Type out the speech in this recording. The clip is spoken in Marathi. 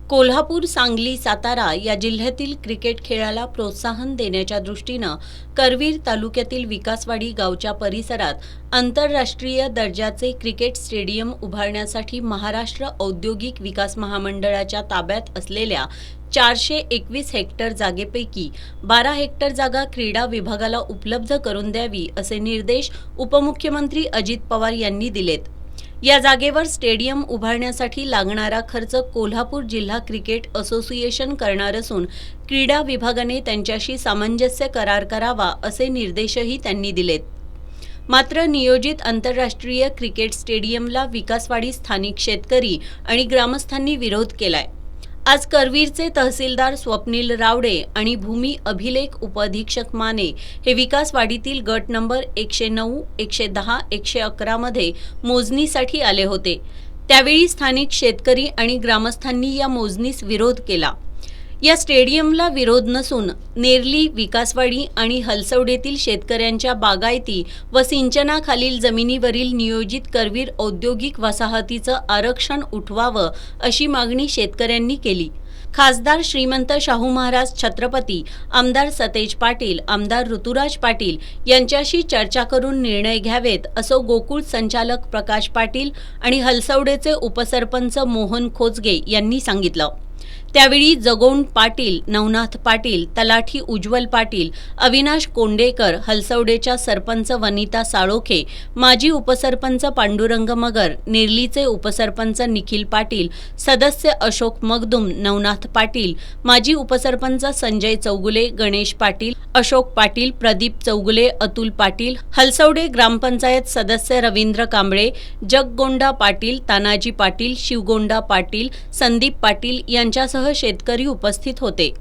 कोल्हापूर, सांगली, सातारा या जिल्ह्यातील क्रिकेट खेळाला प्रोत्साहन देण्याच्या दृष्टीनं करवीर तालुक्यातील विकासवाडी गावच्या परिसरात आंतरराष्ट्रीय दर्जाचे क्रिकेट स्टेडियम उभारण्यासाठी महाराष्ट्र औद्योगिक विकास महामंडळाच्या ताब्यात असलेल्या 421 हेक्टर जागेपैकी 12 हेक्टर जागा क्रीडा विभागाला उपलब्ध करून द्यावी असे निर्देश उपमुख्यमंत्री अजित पवार यांनी दिलेत। या जागेवर स्टेडियम उभारण्यासाठी लागणारा खर्च कोल्हापूर जिल्हा क्रिकेट असोसिएशन करणार असून क्रीडा विभागाने त्यांच्याशी सामंजस्य करार करावा असे निर्देशही त्यांनी दिलेत। मात्र नियोजित आंतरराष्ट्रीय क्रिकेट स्टेडियमला विकासवाडी स्थानिक शेतकरी आणि ग्रामस्थांनी विरोध केलाय। आज करवीरचे तहसीलदार स्वप्नील रावडे आणि भूमी अभिलेख उपअधीक्षक माने हे विकासवाडीतील गट नंबर 109, 110, 111 मध्ये मोजणीसाठी आले होते। त्यावेळी स्थानिक शेतकरी आणि ग्रामस्थांनी या मोजणीस विरोध केला। या स्टेडियमला विरोध नसून नेरली, विकासवाडी आणि हलसवडेतील शेतकऱ्यांच्या बागायती व सिंचनाखालील जमिनीवरील नियोजित करवीर औद्योगिक वसाहतीचं आरक्षण उठवावं अशी मागणी शेतकऱ्यांनी केली। खासदार श्रीमंत शाहू महाराज छत्रपती, आमदार सतेज पाटील, आमदार ऋतुराज पाटील यांच्याशी चर्चा करून निर्णय घ्यावेत असं गोकुळ संचालक प्रकाश पाटील आणि हलसवडेचे उपसरपंच मोहन खोजगे यांनी सांगितलं। त्यावेळी जगोण पाटील, नवनाथ पाटील, तलाठी उज्ज्वल पाटील, अविनाश कोंडेकर, हलसवडेच्या सरपंच वनिता साळोखे, माजी उपसरपंच पांडुरंग मगर, नेरलीचे उपसरपंच निखिल पाटील, सदस्य अशोक मगदुम, नवनाथ पाटील, माजी उपसरपंच संजय चौगुले, गणेश पाटील, अशोक पाटील, प्रदीप चौगुले, अतुल पाटील, हलसवडे ग्रामपंचायत सदस्य रवींद्र कांबळे, जगगोंडा पाटील, तानाजी पाटील, शिवगोंडा पाटील, संदीप पाटील यांच्यासह शेतकरी उपस्थित होते।